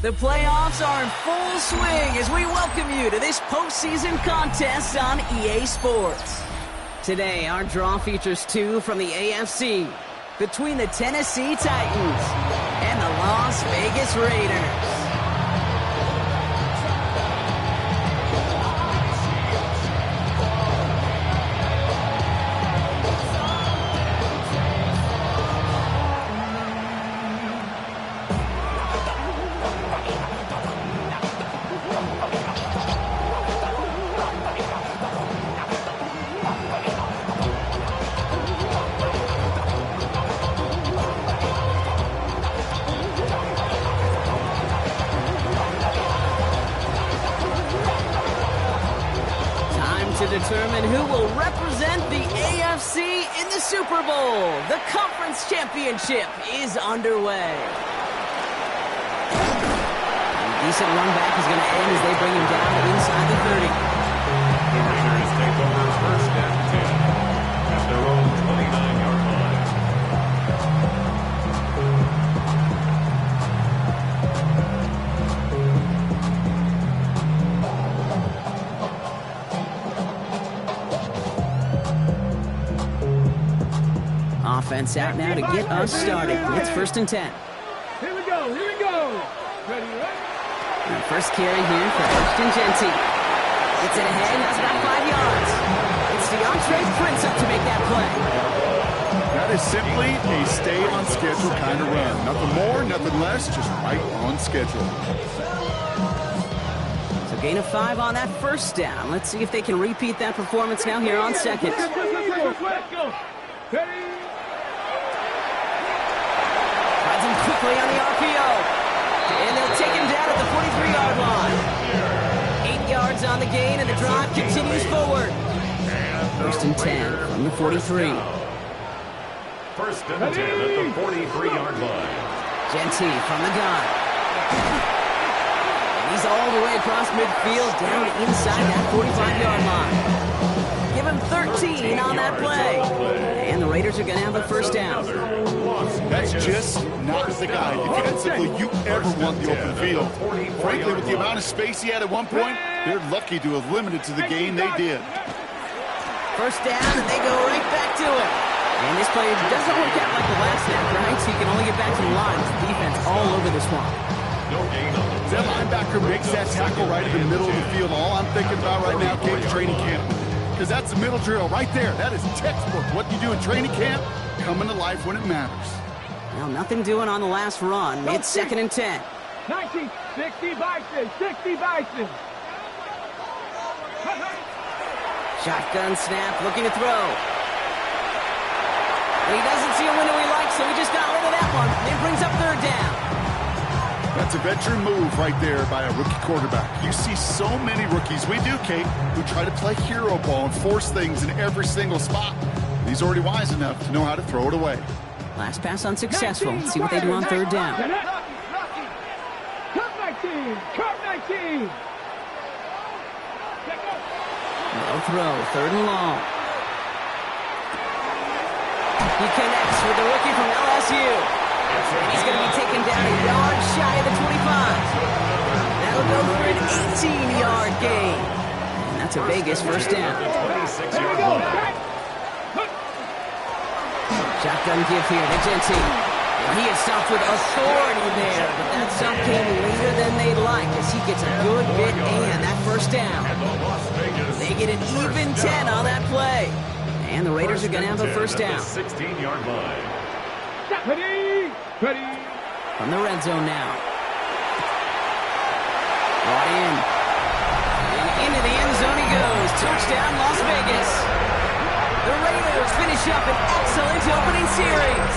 The playoffs are in full swing as we welcome you to this postseason contest on EA Sports. Today, our draw features two from the AFC between the Tennessee Titans and the Las Vegas Raiders. To determine who will represent the AFC in the Super Bowl. The conference championship is underway. A decent run back is going to end as they bring him down inside the 30. The Raiders take over first and 10 at their own 29-yard line. Offense out now to get us started. It's first and 10. Here we go. Ready, right? And first carry here for Ashton Jeanty. Gets it ahead, that's about 5 yards. It's DeAndre Prince up to make that play. That is simply a stay on schedule kind of run. Nothing more, nothing less, just right on schedule. So gain of 5 on that first down. Let's see if they can repeat that performance now here on second. Let's go. Ready? Rides him quickly on the RPO. And they'll take him down at the 43-yard line. 8 yards on the gain, and the drive continues forward. First and 10 from the 43. First and 10 at the 43-yard line. Jeanty from the gun. And he's all the way across midfield, down inside that 45-yard line. Give him 13 on that play. And the Raiders are going to have a first down. That's just not the guy defensively you ever want the open field. Frankly, with the amount of space he had at one point, they're lucky to have limited to the gain they did. First down, and they go right back to it. And this play doesn't work out like the last snap, right? So you can only get back to the line. The defense all over this one. No gain on the That linebacker makes that tackle right in the middle of the field. All I'm thinking about right now, Cape, training camp. Because that's the middle drill right there. That is textbook. What you do in training camp, coming to life when it matters. Well, nothing doing on the last run. It's second and 10. 19, 60 Bison. Shotgun snap, looking to throw. And he doesn't see a window he likes, so he just got rid of that one. And it brings up third down. That's a veteran move right there by a rookie quarterback. You see so many rookies, we do, Kate, who try to play hero ball and force things in every single spot. He's already wise enough to know how to throw it away. Last pass unsuccessful. Let's see what they do on third down. Cut 19. No throw, third and long. He connects with the rookie from LSU. And he's going to be taken down a yard shy of the 25. That'll go for an 18-yard gain. And that's a Vegas first down. 26-yard line. Shotgun give here to Jeanty. And he is stopped with authority there, but that stop came later than they'd like as he gets a good bit and that first down. They get an even 10 on that play. And the Raiders are going to have a first down. 16-yard line. Ready. From the red zone now. Brought in. And into the end zone he goes. Touchdown, Las Vegas. The Raiders finish up an excellent opening series.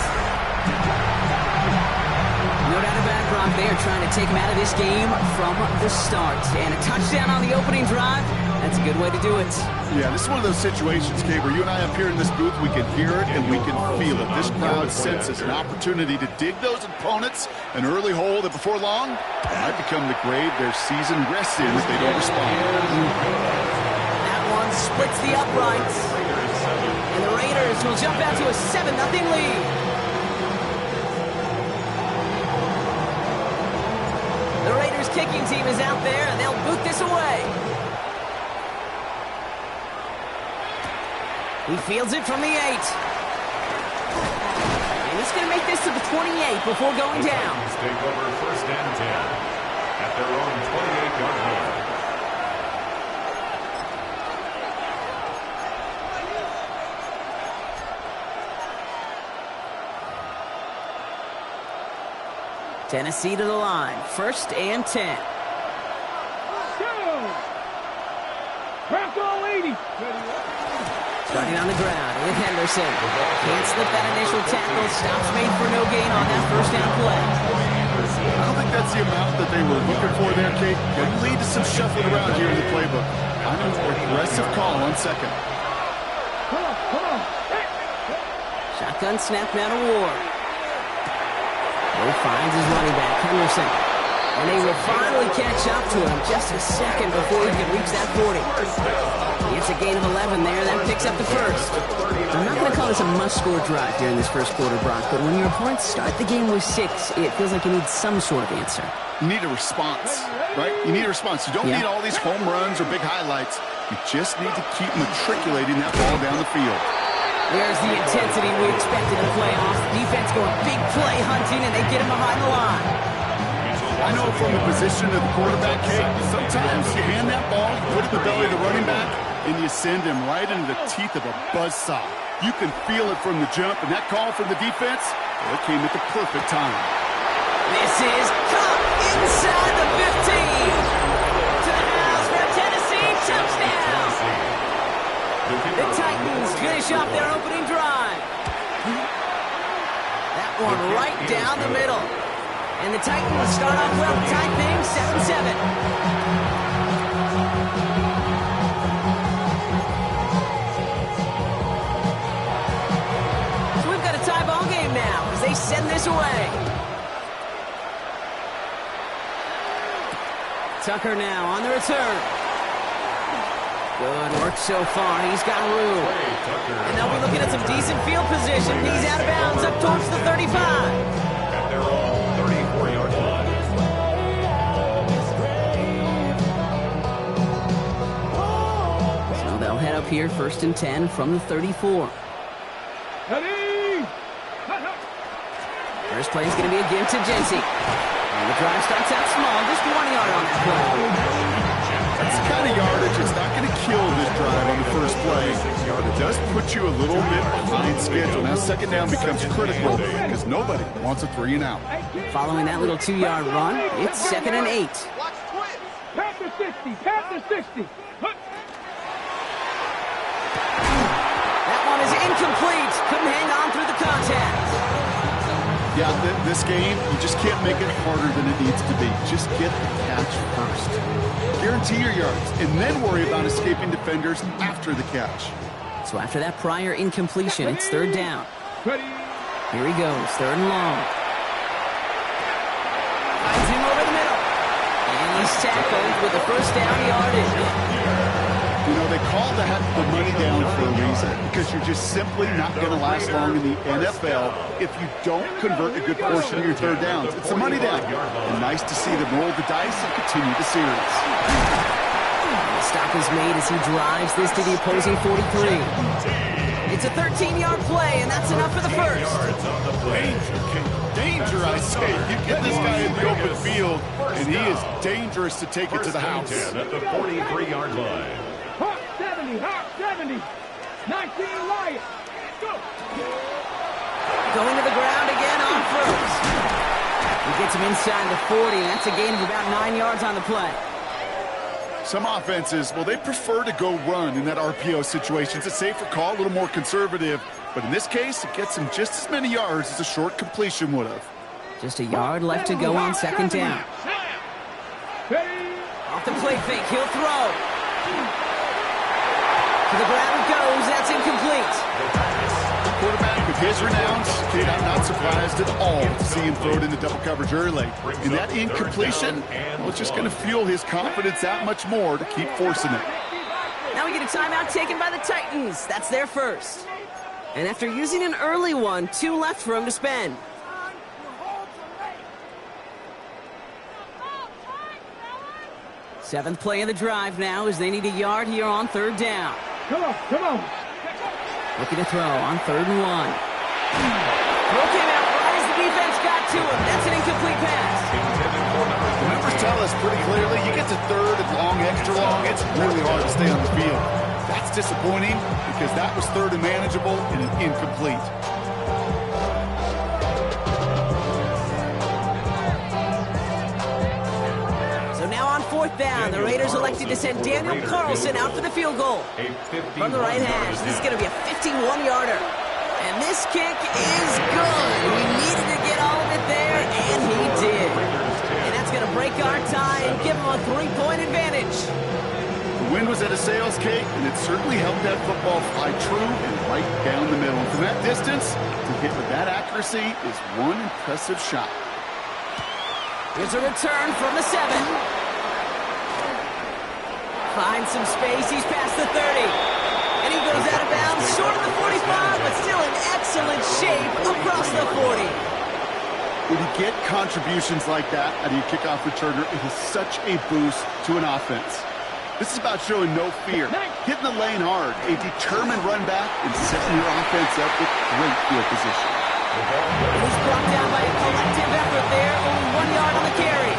No doubt about it, Brock. They are trying to take him out of this game from the start. And a touchdown on the opening drive, that's a good way to do it. Yeah, this is one of those situations, Kate, where you and I up here in this booth, we can hear it and we can feel it. This crowd senses an opportunity to dig those opponents an early hole that before long might become the grave their season rests in if they don't respond. That one splits the uprights. And the Raiders will jump out to a 7-0 lead. The kicking team is out there, and they'll boot this away. He fields it from the 8. And he's going to make this to the 28 before going down. Take over first and 10 at their own 28-yard line. Tennessee to the line. First and 10. Craft all 80. Starting on the ground with Henderson. Can't slip that initial tackle. Stops made for no gain on that first down play. I don't think that's the amount that they were looking for there, Kate. Could lead to some shuffling around here in the playbook. I'm an aggressive call on second. Come on. Hey. Shotgun snap now to Ward. He finds his running back, Henderson. And they will finally catch up to him just a second before he can reach that 40. He gets a gain of 11 there. That picks up the first. I'm not going to call this a must-score drive during this first quarter, Brock, but when your opponents start the game with 6, it feels like you need some sort of answer. You need a response, right? You need a response. You don't need all these home runs or big highlights. You just need to keep matriculating that ball down the field. There's the intensity we expected in the playoffs. Defense going big play hunting, and they get him behind the line. I know from the position of the quarterback, Kate, sometimes you hand that ball, put it in the belly of the running back, and you send him right into the teeth of a buzzsaw. You can feel it from the jump, and that call from the defense, well, it came at the perfect time. This is caught inside the 15. To the house for a Tennessee touchdown. The Titans finish off their opening drive. That one right down the middle. And the Titans start off well, tie things 7-7. So we've got a tie ball game now as they send this away. Tucker now on the return. Good work so far. He's got room. And now we're looking at some decent field position. He's out of bounds up towards the 35. At their own 34-yard line. So they'll head up here first and 10 from the 34. Ready. First play is going to be a give to Jency. And the drive starts out small, just 1 yard on that play. That's the kind of yardage that's not going to kill this drive on the first play. It does put you a little bit behind schedule. Now second down becomes critical because nobody wants a 3 and out. Following that little 2-yard run, it's 2nd and 8. Pat the 60. Pat the 60. That one is incomplete. Couldn't hang on through the contact. Yeah, this game, you just can't make it harder than it needs to be. Just get the catch first. Guarantee your yards, and then worry about escaping defenders after the catch. So after that prior incompletion, it's 3rd down. Ready. Here he goes, 3rd and long. Finds him over the middle. And he's tackled with the first down yardage. You know, they call that the money down for a reason, because you're just simply not going to last long in the NFL if you don't convert a good portion of your 3rd downs. It's the money down. And nice to see them roll the dice and continue the series. The stop is made as he drives this to the opposing 43. It's a 13-yard play, and that's enough for the first. Danger, I say. You get this guy in the open field, and he is dangerous to take it to the house. At the 43-yard line. Hawk 70. Hawk 70. 19 Lions. Go. Going to the ground again on first. He gets him inside the 40, and that's a gain of about 9 yards on the play. Some offenses, well, they prefer to go run in that RPO situation. It's a safer call, a little more conservative. But in this case, it gets him just as many yards as a short completion would have. Just a yard left to go on 2nd down. Off the play fake, he'll throw. To the ground it goes, that's incomplete. Quarterback with his renounce, kid, I'm not surprised at all to see him throw it into double coverage early. And that incompletion, well, it's just going to fuel his confidence that much more to keep forcing it. Now we get a timeout taken by the Titans. That's their first. And after using an early one, 2 left for him to spend. Seventh play of the drive now as they need a yard here on third down. Come on, come on. Looking to throw on 3rd and 1. Throw came out right as the defense got to him. That's an incomplete pass. The numbers tell us pretty clearly, you get to 3rd and long, extra long, it's really hard to stay on the field. That's disappointing because that was 3rd and manageable and an incomplete. So now on 4th down, the Raiders elected to send Daniel Carlson out for the field goal. From the right hash, this is going to be a 51-yarder. And this kick is good. We needed to get all of it there, and he did. And that's going to break our tie and give him a 3-point advantage. The wind was at a sales cake, and it certainly helped that football fly true and right down the middle. And from that distance, to hit with that accuracy is one impressive shot. Here's a return from the 7. Finds some space. He's past the 30. And he goes out of bounds, short of the 45, but still in excellent shape across the 40. When you get contributions like that out of your kickoff returner, it is such a boost to an offense. This is about showing no fear, hitting the lane hard, a determined run back, and setting your offense up with great field position. And he's brought down by a collective effort there, only 1 yard on the carry.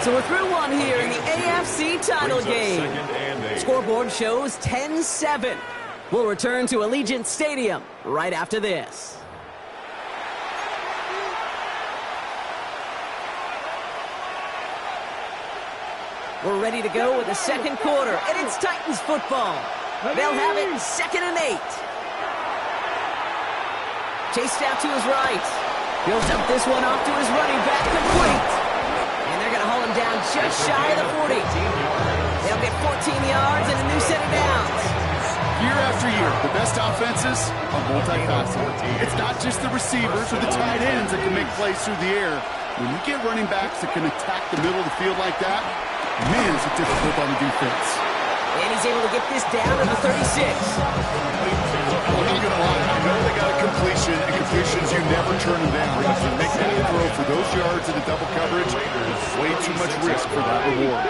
So we're through one here in the AFC title game. Scoreboard shows 10-7. We'll return to Allegiant Stadium right after this. We're ready to go with the second quarter, and it's Titans football. They'll have it 2nd and 8. Chased out to his right. He'll dump this one off to his running back, complete. And they're going to haul him down just shy of the 40. They'll get 14 yards and a new set of downs. Year after year, the best offenses are multifaceted. It's not just the receivers or the tight ends that can make plays through the air. When you get running backs that can attack the middle of the field like that, man, is it difficult on the defense. And he's able to get this down to the 36. I'm not going to lie. I know they got a completion, and completions, you never turn them down. But to make that throw for those yards in the double coverage, there's way too much risk for that reward.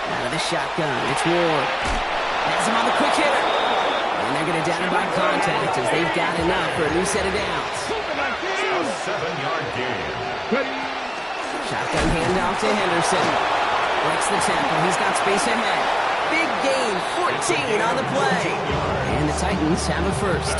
Out of the shotgun, it's Ward. Has him on the quick hitter. And they're going to down him by contact as they've got enough for a new set of downs. A 7-yard gain. Shotgun handoff to Henderson. Breaks the tackle. He's got space ahead. Big gain, 14 on the play. And the Titans have a first.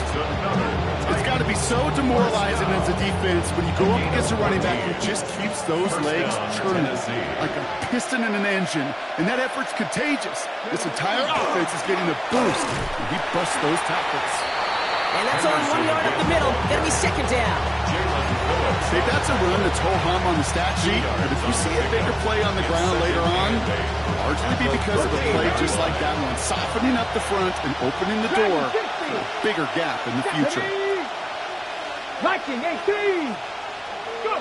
It's got to be so demoralizing as a defense when you go up against a running back who just keeps those legs churning like a piston in an engine. And that effort's contagious. This entire offense is getting a boost, and he busts those tackles. And that's only 1 yard up the middle. Going to be 2nd down. See, that's a run that's ho-hum on the stat sheet, but if you see a bigger play on the ground later on, largely be because of a play just like that one, softening up the front and opening the door for a bigger gap in the future. Viking 18. Go.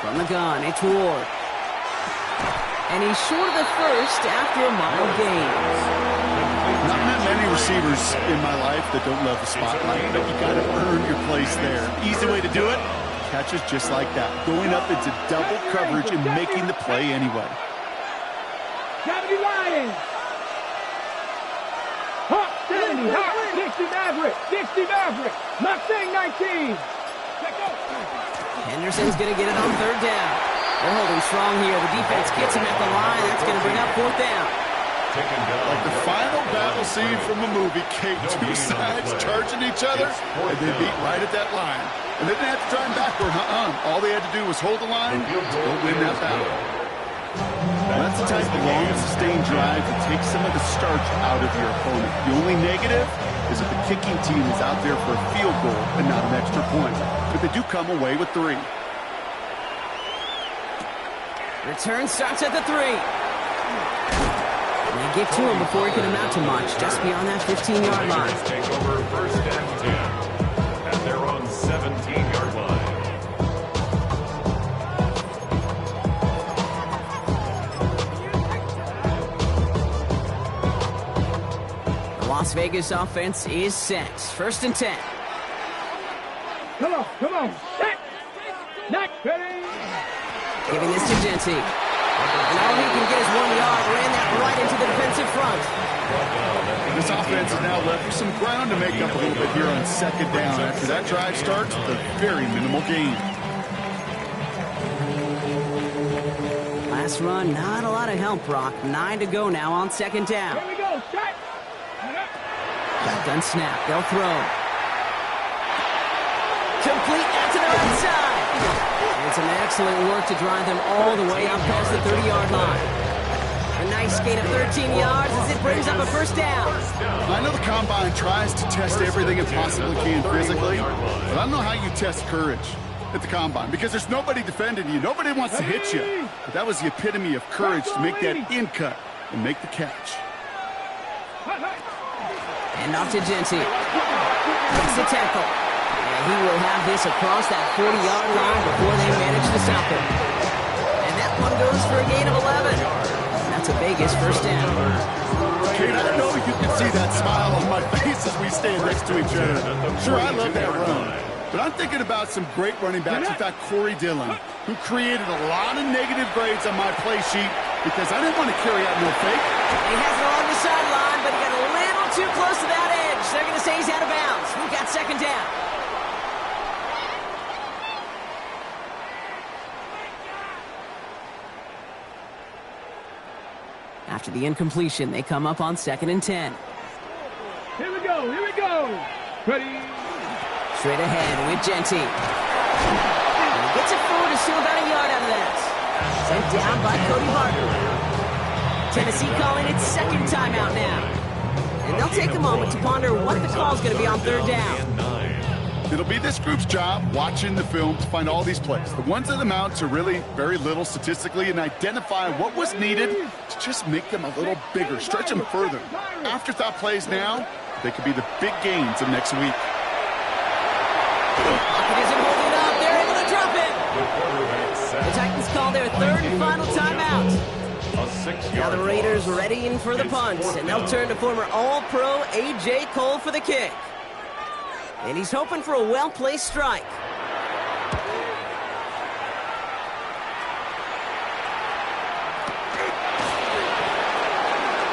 From the gun, it's Ward. And he's short of the first after a mile gain. Not met many receivers in my life that don't love the spotlight, but you got to earn your place there. Easy way to do it, catches just like that, going up into double coverage and making the play anyway. 70 Lions. Hawk 70. Hawk 60 Maverick. 60 Maverick. Mustang 19. Henderson's going to get it on 3rd down. They're holding strong here. The defense gets him at the line. That's going to bring up 4th down. Like the final battle scene from a movie, Kate, two sides charging each other, and they beat right at that line. And they didn't have to drive backward, All they had to do was hold the line to go win that battle. That's the type of long, sustained drive that takes some of the starch out of your opponent. The only negative is that the kicking team is out there for a field goal and not an extra point. But they do come away with 3. Return starts at the 3. They get to him before he can amount to much, just beyond that 15-yard line. Take over 1st and 10 at their own 17-yard line. The Las Vegas offense is set. 1st and 10. Come on, come on. Set. Not ready. Giving this to Jeanty. And all he can get is 1 yard. Ran that right into the defensive front. This offense is now left with some ground to make up a little bit here on second down after that drive starts with a very minimal gain. Last run, not a lot of help, Brock. 9 to go now on second down. Here we go, strike. Shotgun snap, they'll throw. Complete out to the right side. And some excellent work to drive them all the way out past the 30-yard line. A nice gain of 13 yards as it brings up a first down. I know the Combine tries to test everything it possibly can physically, but I don't know how you test courage at the Combine because there's nobody defending you. Nobody wants to hit you. But that was the epitome of courage to make that in cut and make the catch. And off to Jeanty. Makes the tackle. And he will have this across that 40-yard line before they manage to stop him. And that one goes for a gain of 11. That's a Vegas first down. Kate, I know you can see that smile on my face as we stand next to each other. Sure, I love that run. But I'm thinking about some great running backs. In fact, Corey Dillon, who created a lot of negative grades on my play sheet because I didn't want to carry out no fake. He has it along the sideline, but he got a little too close to that edge. They're going to say he's out of bounds. We've got second down. After the incompletion, they come up on 2nd and 10. Here we go, here we go. Ready? Straight ahead with Jeanty. And he gets it forward to steal about a yard out of that. Sent down by Cody Barton. Tennessee calling its second timeout now. And they'll take a moment to ponder what the call is going to be on third down. It'll be this group's job watching the film to find all these plays. The ones that amount to really very little statistically and identify what was needed to just make them a little bigger, stretch them further. Afterthought plays now, they could be the big gains of next week. Pocket isn't holding up. They're able to drop it. The Titans call their third and final timeout. Now the Raiders readying for the punt, and they'll turn to former All-Pro A.J. Cole for the kick. And he's hoping for a well-placed strike.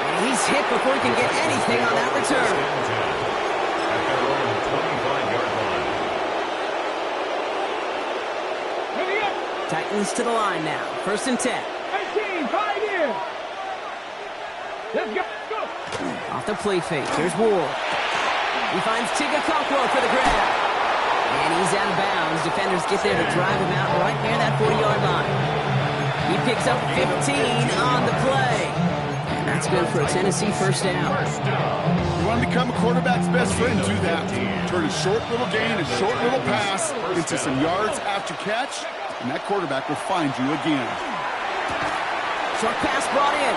And he's hit before he can get anything on that return. Titans to the line now. 1st and 10. 18, 5 here. Let's go. Off the play fake. Here's Ward. He finds Tigger Conquo for the grab. And he's out of bounds. Defenders get there to drive him out right near that 40-yard line. He picks up 15 on the play. And that's good for a Tennessee first down. You want to become a quarterback's best friend, do that. Turn a short little gain, a short little pass into some yards after catch, and that quarterback will find you again. Short pass brought in.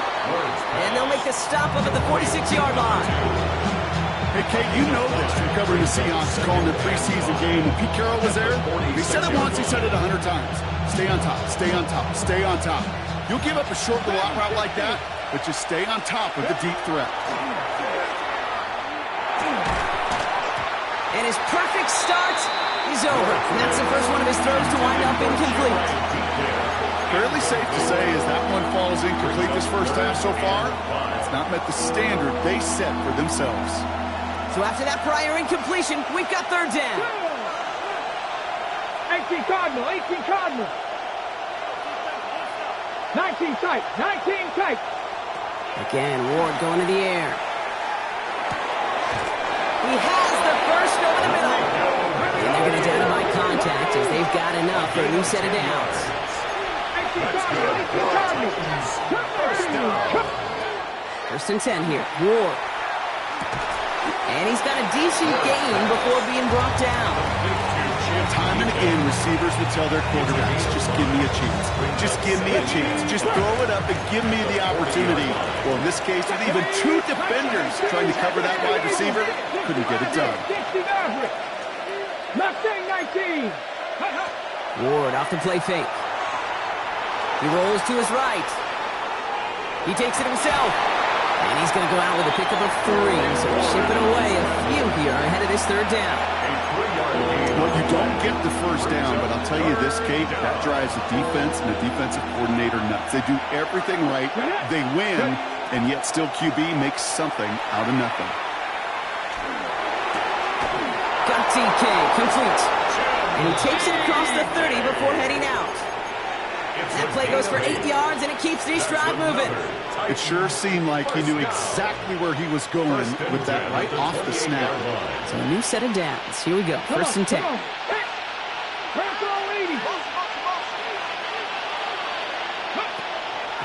And they'll make the stop up at the 46-yard line. Hey, Kate, you know this from covering the Seahawks, calling their preseason game. When Pete Carroll was there, he said it once, he said it 100 times. Stay on top, stay on top, stay on top. You'll give up a short little out route like that, but just stay on top of the deep threat. And his perfect start is over. That's the first one of his throws to wind up incomplete. Fairly safe to say as that one falls incomplete this first half so far, it's not met the standard they set for themselves. So after that prior incompletion, we've got third down. 18 Cardinal, 18 Cardinal. 19 tight, 19 tight. Again, Ward going to the air. He has the first over the middle. And they're going to identify contact as they've got enough for a new set of downs. 18 Cardinal. 1st and 10 here. Ward. And he's got a decent gain before being brought down. Time and again, receivers will tell their quarterbacks, just give me a chance. Just give me a chance. Just throw it up and give me the opportunity. Well, in this case, with even 2 defenders trying to cover that wide receiver, couldn't get it done. Mustang 19. Ward off the play fake. He rolls to his right. He takes it himself. And he's going to go out with a pickup of 3, so chipping away a few here ahead of this third down. What you don't get the first down, but I'll tell you this, Kate, that drives the defense and the defensive coordinator nuts. They do everything right, they win, and yet still QB makes something out of nothing. Got DK, complete. And he takes it across the 30 before heading out. That play goes for 8 yards, and it keeps the drive moving. It sure seemed like he knew exactly where he was going with that right off the snap. So a new set of downs. Here we go, first and 10.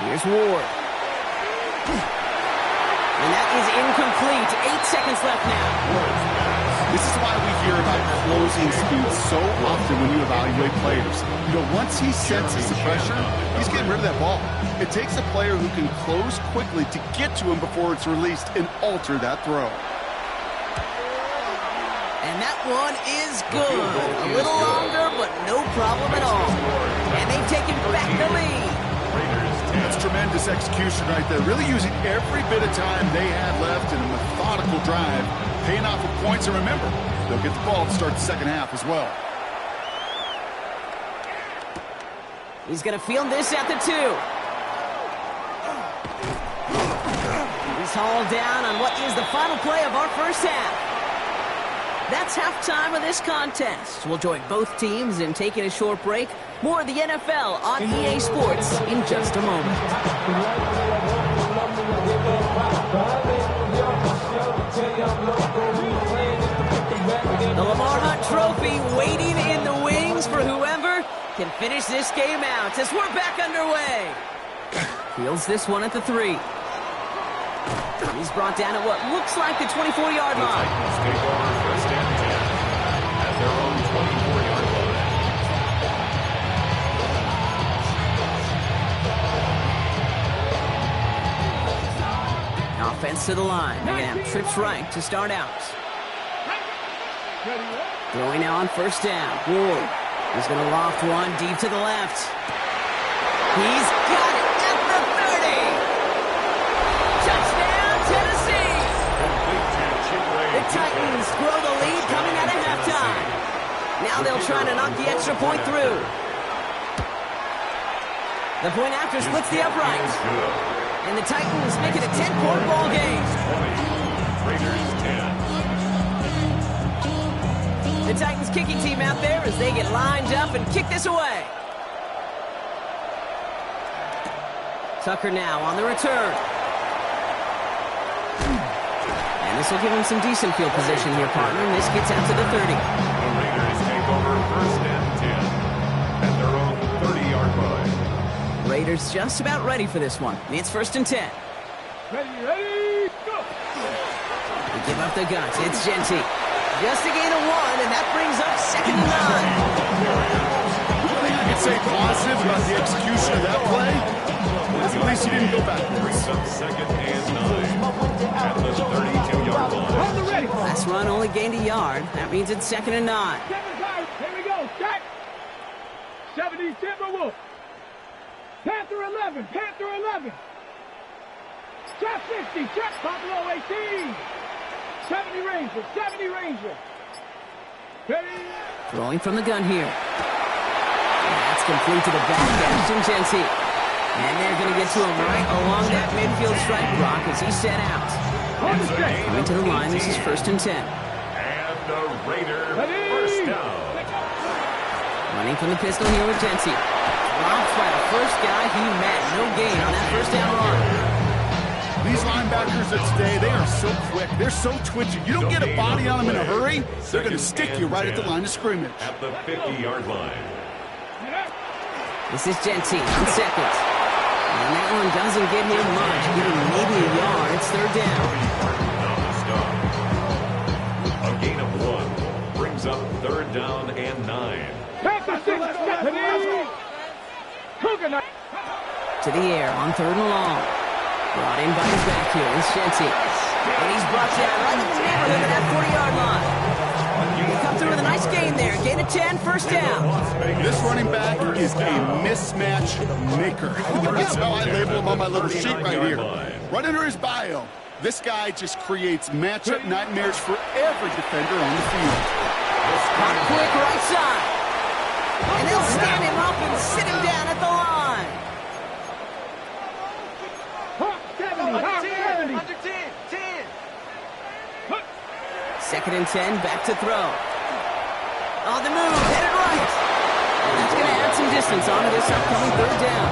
Here's Ward. And that is incomplete. 8 seconds left now. This is why we hear about closing speed so often when you evaluate players. You know, once he senses the pressure, he's getting rid of that ball. It takes a player who can close quickly to get to him before it's released and alter that throw. And that one is good. A little longer, but no problem at all. And they've taken back the lead. That's tremendous execution right there. Really using every bit of time they had left in a methodical drive, paying off with points. And remember, they'll get the ball to start the second half as well. He's going to field this at the 2. He's hauled down on what is the final play of our first half. That's halftime of this contest. We'll join both teams in taking a short break. More of the NFL on EA Sports in just a moment. The Lamar Hunt Trophy waiting in the wings for whoever can finish this game out as we're back underway. Fields this one at the 3. He's brought down at what looks like the 24-yard line. Titans take over first and 10 at their own 24-yard line. Offense to the line. They're going to have trips right to start out. Throwing now on first down. Ward is going to loft one deep to the left. He's got it at the 30. Touchdown, Tennessee. The Titans grow the lead coming out of halftime. Now they'll try to knock the extra point through. The point after splits the uprights. And the Titans make it a 10-point ball game. Raiders 10. The Titans kicking team out there as they get lined up and kick this away. Tucker now on the return. And this will give him some decent field position here, partner. And this gets out to the 30. The Raiders take over first and 10 at their own 30-yard line. Raiders just about ready for this one. It's first and 10. Ready, go! They give up the guts. It's Genty. Just a gain of 1, and that brings up second and 9. I can say positive about the execution of that play. At least he didn't go backwards. Brings up second and 9 at the 32-yard line. On the ready. Last run only gained a yard. That means it's second and 9. Here we go. Check. 70 Timberwolves. Panther 11. Panther 11. Check 60. Check Buffalo 18. 70 Ranger. 70 Ranger. Ready. Throwing from the gun here. That's complete to the back. Ashton Genty. And they're going to get to him right along that midfield stripe block as he's set out. Coming to the line, this is first and 10. And the Raider first down. Running from the pistol here with Genty. Dropped by the first guy he met. No gain on that first down run. These linebackers of today, they are so quick. They're so twitchy. You don't get a body on them in a hurry, they're going to stick you right at the line of scrimmage. At the 50-yard line. This is Genty on second. And that one doesn't get him much. Getting maybe a yard. It's third down. A gain of 1 brings up third down and 9. To the air on third and long. Brought in by his back here. It's Genty. And he's brought down right in the neighborhood of that 40-yard line. He'll come through with a nice gain there. Gain of 10, first down. This running back is a mismatch maker. That's how I label him on my little sheet right here. Right under his bio, this guy just creates matchup nightmares for every defender on the field. Quick right side. 2nd and 10, back to throw. On the move, headed right. And that's going to add some distance onto this upcoming 3rd down.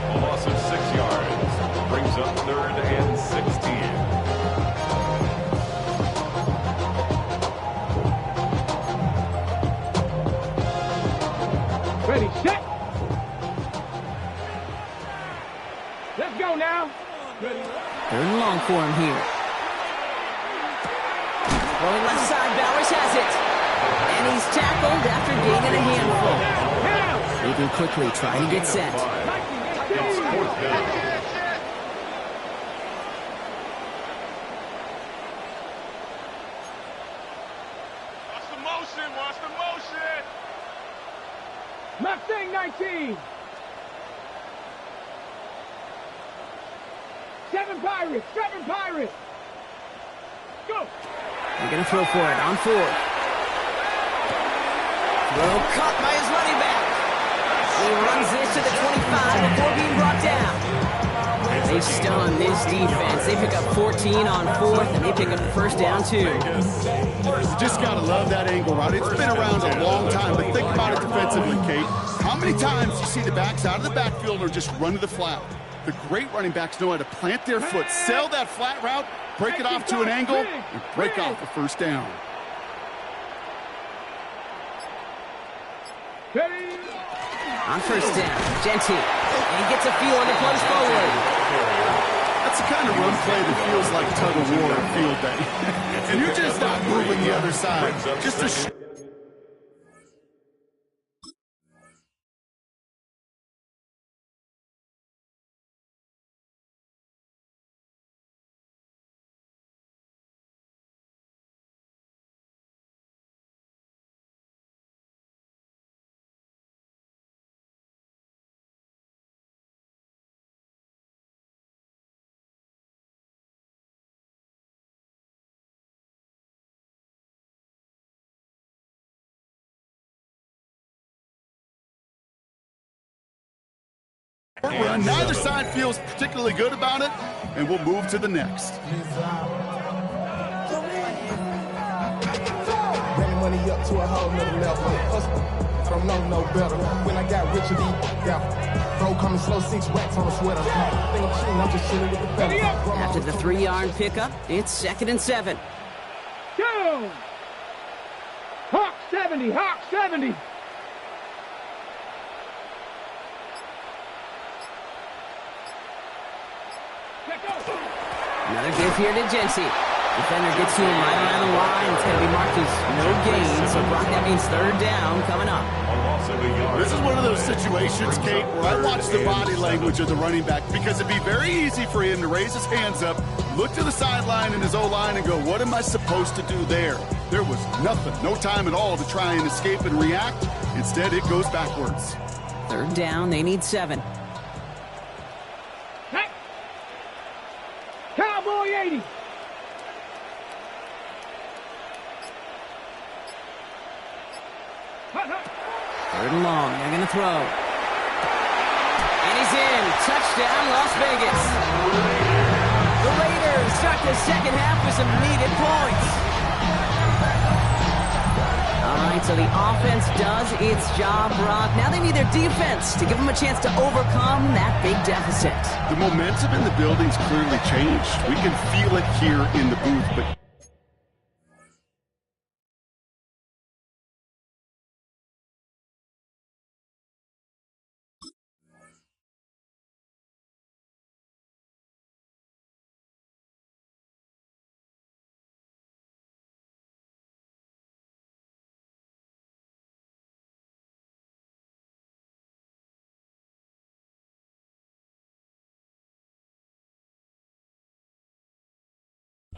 A loss of 6 yards. Brings up 3rd and 16. Ready, set. Let's go now. Ready. 3rd and long for him here. Going left side, Bowers has it. And he's tackled after gaining a handful. Moving quickly, trying to get set. It's 4th down. Watch the motion. Mustang 19. 7 Pirates. Go. They're going to throw for it on 4th. Throw caught by his running back. He runs this to the 25 before being brought down. They stun this defense. They pick up 14 on 4th, and they pick up the 1st down, too. You just got to love that angle, right? It's been around a long time, but think about it defensively, Kate. How many times you see the backs out of the backfield or just run to the flat? The great running backs know how to plant their foot, sell that flat route, break it off to an angle, and break off the 1st down. Ready. On 1st down, Genty. And he gets a feel and it plays forward. That's the kind of run play that feels like tug of war on field day. And you're just not moving the other side. Just a run. Neither side feels particularly good about it, and we'll move to the next. Bring money up to a whole nother level. I don't know no better. When I got rich, bro coming slow, 6 racks on a sweater. Think I'm cheating, I'm just chilling with the fellas. After the 3-yard pickup, it's 2nd and 7. Go. Hawk 70. Another give here to Genty. Defender gets to him right around the line. It's going to be marked as no gain. So, Brock, that means 3rd down coming up. This is one of those situations, Kate, where I watch the body language of the running back because it'd be very easy for him to raise his hands up, look to the sideline in his O-line and go, what am I supposed to do there? There was nothing, no time at all to try and escape and react. Instead, it goes backwards. 3rd down, they need 7. Hey. Cowboy 80. Third and long, they're going to throw. And he's in. Touchdown, Las Vegas. The Raiders start the 2nd half with some needed points. All right, so the offense does its job, Brock. Now they need their defense to give them a chance to overcome that big deficit. The momentum in the building's clearly changed. We can feel it here in the booth, but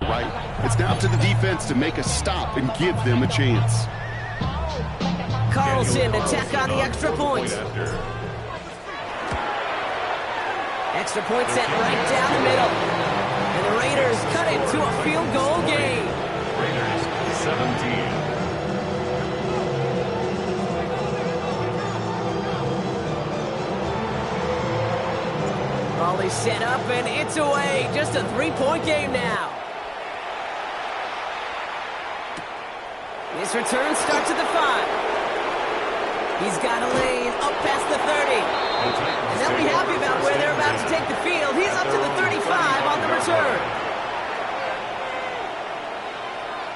right. It's now up to the defense to make a stop and give them a chance. Carlson to tack on the extra point. Extra point set right down the middle. And the Raiders cut it to a field goal game. Raiders 17. Ball is set up and it's away. Just a 3-point game now. This return starts at the 5. He's got a lane up past the 30. And they'll be happy about where they're about to take the field. He's up to the 35 on the return.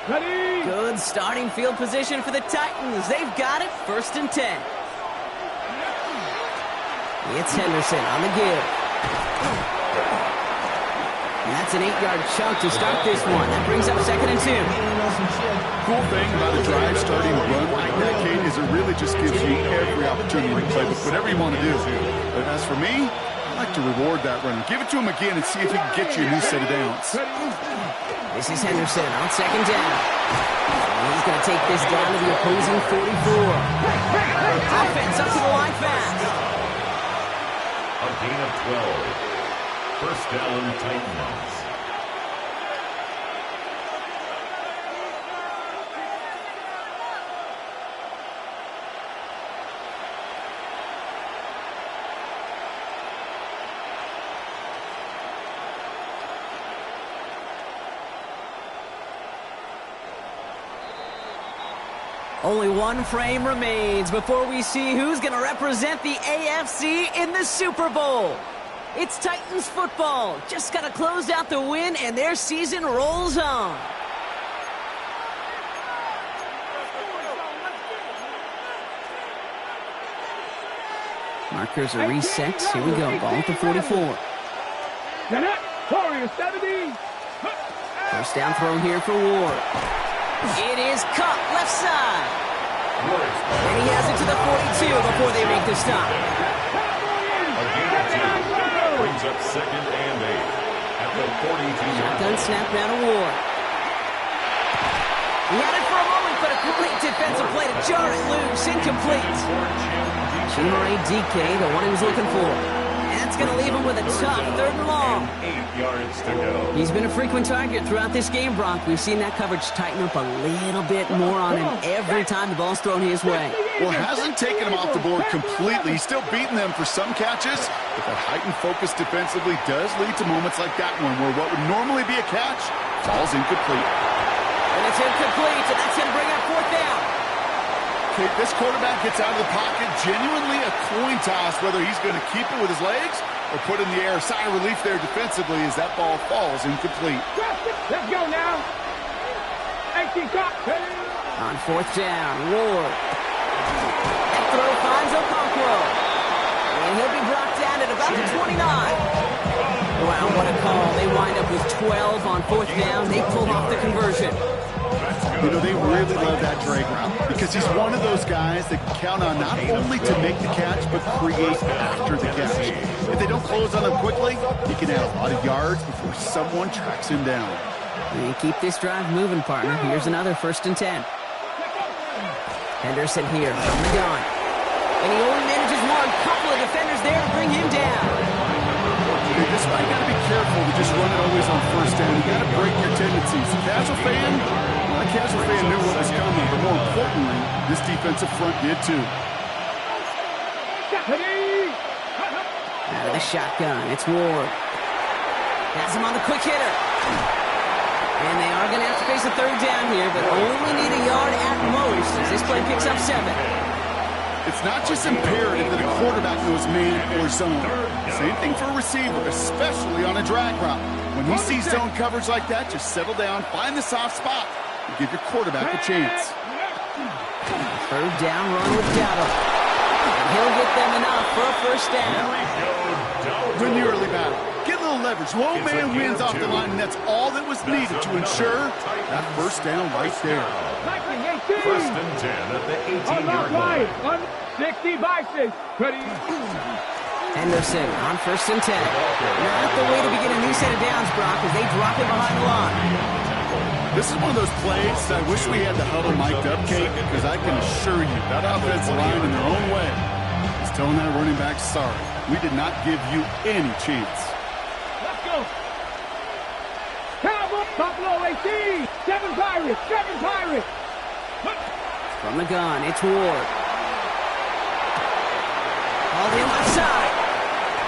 Ready? Good starting field position for the Titans. They've got it, 1st and 10. It's Henderson on the give. And that's an 8-yard chunk to start this one. That brings up 2nd and 2. Cool thing about a drive starting a run like that, Kate, is it really just gives you every opportunity to play with whatever you want to do. But as for me, I like to reward that run. Give it to him again and see if he can get you a new set of downs. This is Henderson on 2nd down. And he's going to take this down to the opposing 44. Offense up to the line fast. A gain of 12. 1st down, Titans. Only one frame remains before we see who's going to represent the AFC in the Super Bowl. It's Titans football. Just got to close out the win, and their season rolls on. Markers are reset. Here we go. Ball at the 44. Warriors 70. 1st down throw here for Ward. It is cut left side. And he has it to the 42 before they make the stop. Brings up 2nd and 8 at the 42. Shotgun snap down to Ward. He had it for a moment, but a great defensive play to jar it loose. Incomplete. Chimere Dike, the one he was looking for. And that's going to leave him with a tough 3rd and long. 8 yards to go. He's been a frequent target throughout this game, Brock. We've seen that coverage tighten up a little bit more on him every time the ball's thrown his way. Well, hasn't taken him off the board completely. He's still beating them for some catches, but that heightened focus defensively does lead to moments like that one where what would normally be a catch falls incomplete. And it's incomplete, and that's going to bring up 4th down. Okay, this quarterback gets out of the pocket, genuinely a coin toss whether he's going to keep it with his legs or put in the air. Sigh of relief there defensively as that ball falls incomplete. Let's go now. 18 clock. On 4th down, Ward. That throw finds Okonkwo. And he'll be brought down at about the 29. Wow, what a call. They wind up with 12 on 4th down. They pulled off the conversion. You know, they really love that drag route because he's one of those guys that can count on not only to make the catch, but create after the catch. If they don't close on him quickly, he can add a lot of yards before someone tracks him down. And keep this drive moving, partner. Here's another 1st and 10. Henderson here from the gun. And he only manages one. Couple of defenders there to bring him down. You just might got to be careful to just run it always on 1st down. You got to break your tendencies. The casual fan knew what was coming, but more importantly, this defensive front did too. Out of the shotgun, it's Ward. Has him on the quick hitter. And they are going to have to face a 3rd down here, but only need a yard at most as this play picks up 7. It's not just imperative that a quarterback knows man or zone. Same thing for a receiver, especially on a drag route. When he sees zone coverage like that, just settle down, find the soft spot, and give your quarterback a chance. 3rd down run with Dowdle. And he'll get them enough for a 1st down. Win the early battle. Get a little leverage. Low man wins off the line, and that's all that was needed to ensure that 1st down right there. 1st and 10 at the 18-yard line. 60-6. Ready? Henderson on 1st and 10. Not the way to begin a new set of downs, Brock, as they drop it behind the line. This is one of those plays that I wish we had the huddle mic'd up, Kate, because I can assure you that offensive line in their own way is telling that running back, sorry, we did not give you any chance. Let's go. Cowboy, Buffalo 18. 7 Pirates. 7 Pirates. From the gun, it's Ward. All the left side.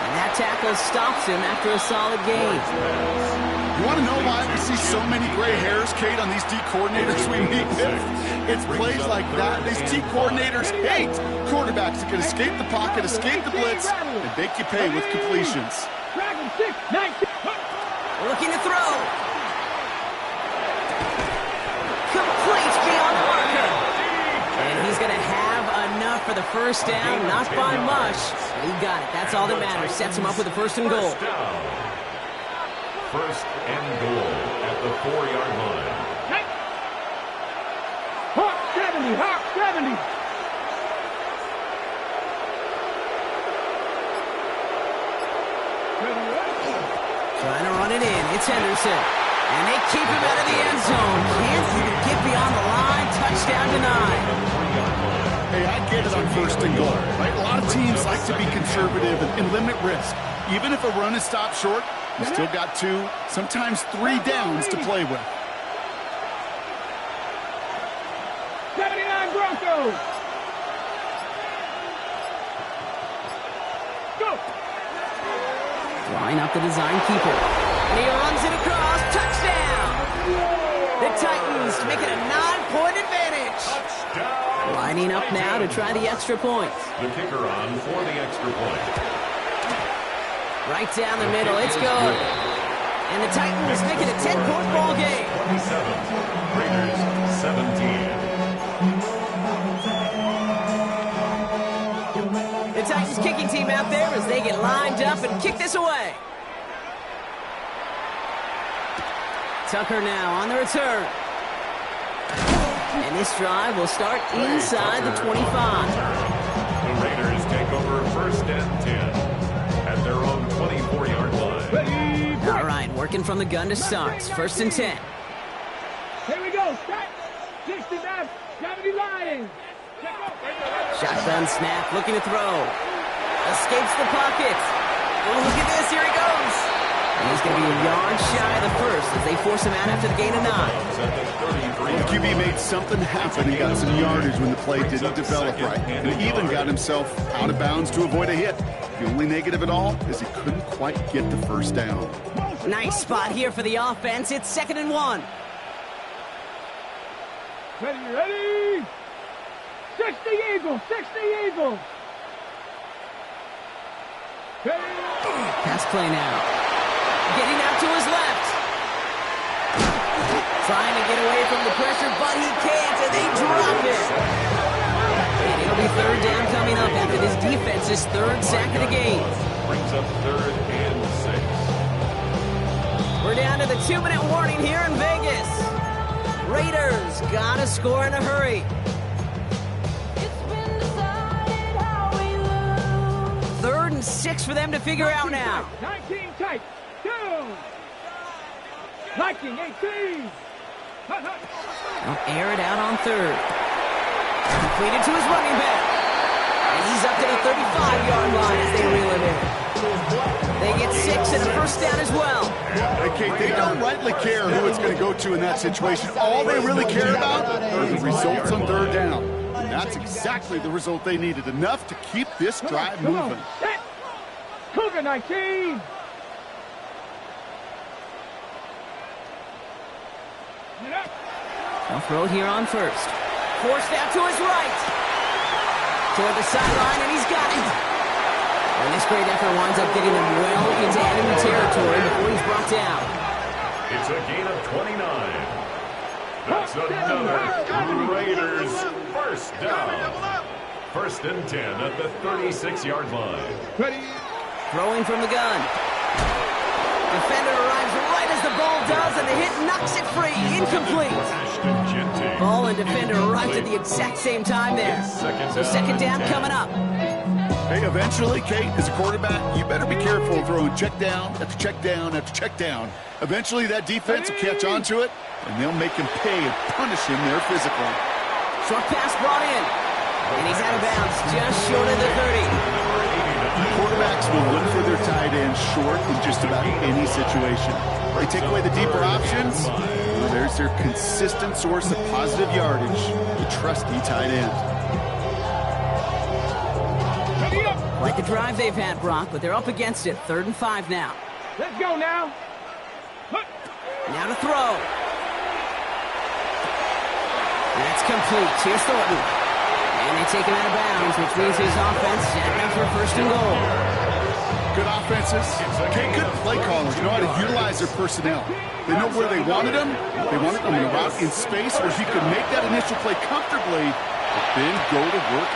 And that tackle stops him after a solid gain. You want to know why we see so many gray hairs, Kate, on these D coordinators we meet with? It's plays like that these D coordinators hate. Quarterbacks that can escape the pocket, escape the blitz, and make you pay with completions. Looking to throw. Complete beyond Parker. And he's going to have enough for the first down, not by much. He got it. That's all that matters. Sets him up with a first and goal. First and goal at the 4-yard line. Hawk 70, Hawk 70. Trying to run it in. It's Henderson. And they keep him out of the end zone. Can't even get beyond the line. Touchdown denied. Hey, I get it on first and goal, right? A lot of teams like to be conservative and limit risk. Even if a run is stopped short, you still got 2, sometimes 3 downs to play with. 79 Broncos. Go. Line up the design keeper. And he runs it across. Touchdown! The Titans make it a 9-point advantage. Touchdown! Lining up now to try the extra point. The kicker on for the extra point. Right down the middle. It's good. And the Titans make it a 10-point ball game. 27. Raiders 17. The Titans kicking team out there as they get lined up and kick this away. Tucker now on the return. And this drive will start inside the 25. The Raiders take over first and 10 at their own 24-yard line. All right, working from the gun to start. First and 10. Here we go. Start. 69. 70 Lions. Shotgun snap, looking to throw. Escapes the pocket. Oh, look at this. Here he goes. And he's going to be a yard shy of the first as they force him out after the gain of 9. The QB made something happen. He got some yardage when the play didn't develop right. And even got himself out of bounds to avoid a hit. The only negative at all is he couldn't quite get the first down. Nice spot here for the offense. It's 2nd and 1. Ready? 60 Eagles. 60 Eagles. Pass play now. Getting out to his left. Trying to get away from the pressure, but he can't, and they drop it. And it'll be 3rd down coming up after this defense's 3rd sack of the game. Brings up 3rd and 6. We're down to the 2-minute warning here in Vegas. Raiders gotta score in a hurry. 3rd and 6 for them to figure out now. 19 tight. 2. 19, 18. They'll air it out on 3rd. Completed to his running back. And he's up to the 35-yard line as they reel it in. They get 6 and a first down as well. Hey, Kate, they don't rightly care who it's going to go to in that situation. All they really care about are the results on 3rd down. And that's exactly the result they needed. Enough to keep this drive moving. Cougar 19. They'll throw it here on 1st. Forced out to his right. Toward the sideline, and he's got it. And this great effort winds up getting them well into enemy territory before he's brought down. It's a gain of 29. That's another Raiders first down. 1st and 10 at the 36-yard line. Throwing from the gun. Defender arrives right as the ball does, and the hit knocks it free. Incomplete. Ball and defender arrived at the exact same time there. So 2nd down coming up. Hey, eventually, Kate, as a quarterback, you better be careful throwing check down after check down after check down. Eventually, that defense will catch on to it, and they'll make him pay and punish him there physically. Short pass brought in. And he's out of bounds, just short of the 30. Quarterbacks will look for their tight end short in just about any situation. They take away the deeper options. Well, there's their consistent source of positive yardage, the trusty tight end. Quite the drive they've had, Brock, but they're up against it. 3rd and 5 now. Let's go now. Now to throw. That's complete. Here's Thornton. And they take him out of bounds, which means his offense setting up for first and goal. Good offenses. Okay, good play callers. You know how to utilize their personnel. They know where they wanted him. They wanted him in a route in space where he could make that initial play comfortably, but then go to work.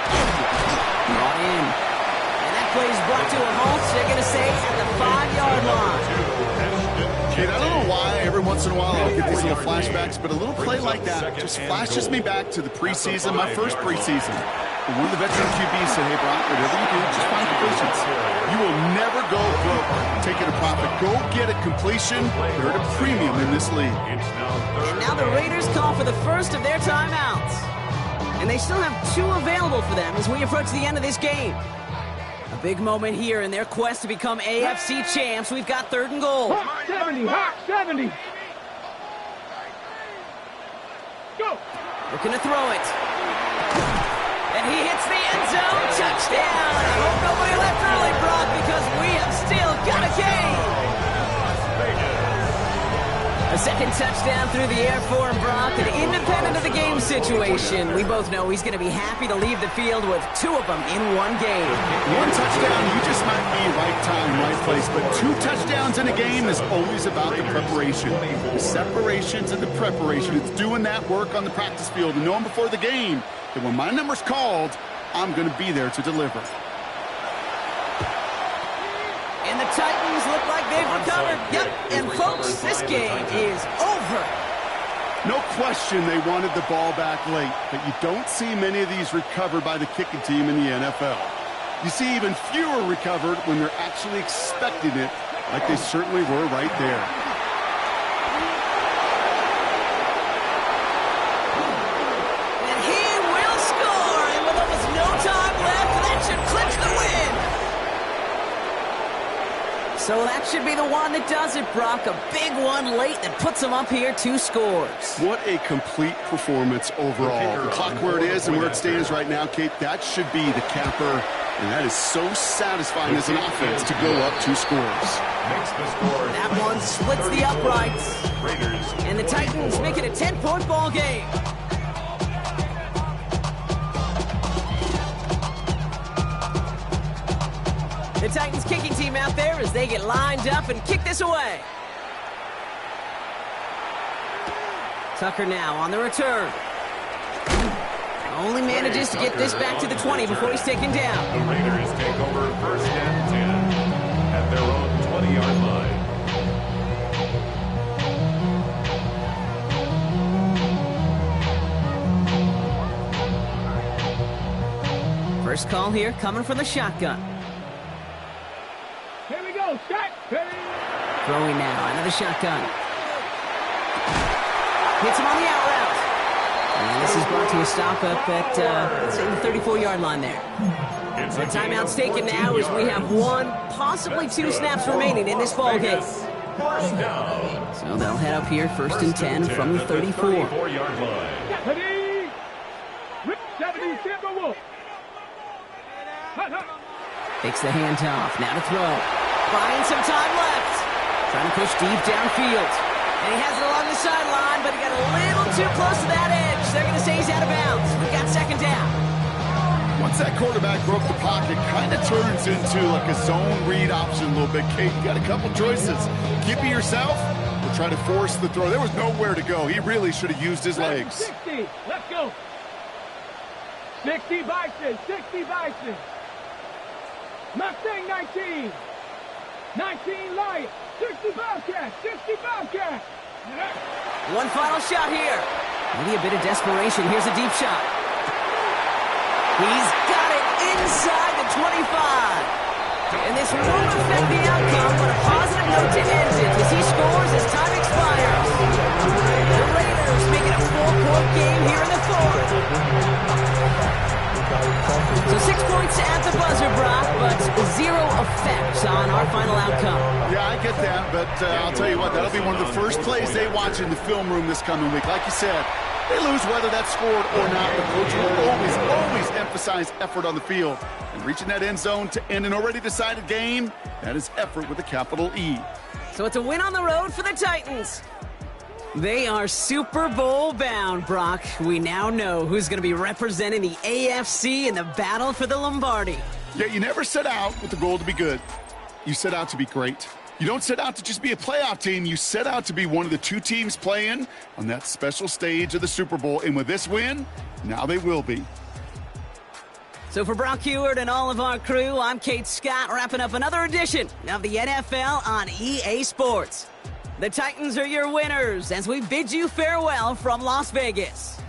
Brought in. And that play is brought to a halt, they're going to say, at the 5-yard line. Kid, I don't know why every once in a while I'll get these little flashbacks, but a little play like that just flashes me back to the preseason, my first preseason. And one of the veteran QBs said, hey, Brock, whatever you do, just find completions. You will never go broke taking a profit. Go get a completion. They're at a premium in this league. And now the Raiders call for the first of their timeouts. And they still have 2 available for them as we approach the end of this game. A big moment here in their quest to become AFC champs. We've got 3rd and goal. Hot 70, hot 70. Go. Looking to throw it. And he hits the end zone. Touchdown. I hope nobody left early, Brock, because we have still got a game. A second touchdown through the air for him, Brock, and independent of the game situation. We both know he's going to be happy to leave the field with 2 of them in one game. One touchdown, you just might be right time, right place. But 2 touchdowns in a game is always about the preparation. The separations and the preparation. It's doing that work on the practice field and knowing before the game that when my number's called, I'm going to be there to deliver. And the Titans look like they've recovered. Yep, and folks, this game is over. No question they wanted the ball back late, but you don't see many of these recovered by the kicking team in the NFL. You see even fewer recovered when they're actually expecting it, like they certainly were right there. And he will score, and with almost no time left, that should clinch the win. So that should be the one that does it, Brock. A big one late that puts them up here 2 scores. What a complete performance overall. The clock where it is and where it stands right now, Kate, that should be the capper. And that is so satisfying as an offense to go up 2 scores. That one splits the uprights. And the Titans make it a 10-point ball game. The Titans kicking team out there as they get lined up and kick this away. Tucker now on the return. Only manages to get this back to the 20 before he's taken down. The Raiders take over 1st and 10 at their own 20-yard line. First call here coming from the shotgun. Here we go, shot. Throwing now, another shotgun. Hits him on the out route. And this is brought to a stop up at, let's say, the 34-yard line there. The timeout's taken now as we have 1, possibly 2 snaps remaining in this ball game. So they'll head up here 1st and 10 from the 34-yard line. 70, Timberwolf. Takes the handoff, now to throw. Buying some time left. Trying to push deep downfield. And he has it along the sideline, but he got a little too close to that edge. They're going to say he's out of bounds. We've got 2nd down. Once that quarterback broke the pocket, kind of turns into like a zone read option a little bit. Kate, you got a couple choices. Keep it yourself or try to force the throw. There was nowhere to go. He really should have used his legs. 60, let's go. 60 Bison, 60 Bison. Mustang 19. 19 Lion. 60 Bobcat, 60 Bobcat. One final shot here. Maybe a bit of desperation. Here's a deep shot. He's got it inside the 25. And this won't affect the outcome, but a positive note to end it as he scores as time expires. The Raiders make it a 4-point game here in the 4th. So 6 points at the buzzer, Brock, but 0 effects on our final outcome. Yeah, I get that, but I'll tell you what, that'll be one of the first plays they watch in the film room this coming week. Like you said, they lose whether that's scored or not. The coach will always emphasize effort on the field. And reaching that end zone to end an already decided game, that is effort with a capital E. So it's a win on the road for the Titans. They are Super Bowl bound, Brock. We now know who's going to be representing the AFC in the battle for the Lombardi. Yeah, you never set out with the goal to be good. You set out to be great. You don't set out to just be a playoff team. You set out to be one of the two teams playing on that special stage of the Super Bowl. And with this win, now they will be. So for Brock Huard and all of our crew, I'm Kate Scott, wrapping up another edition of the NFL on EA Sports. The Titans are your winners as we bid you farewell from Las Vegas.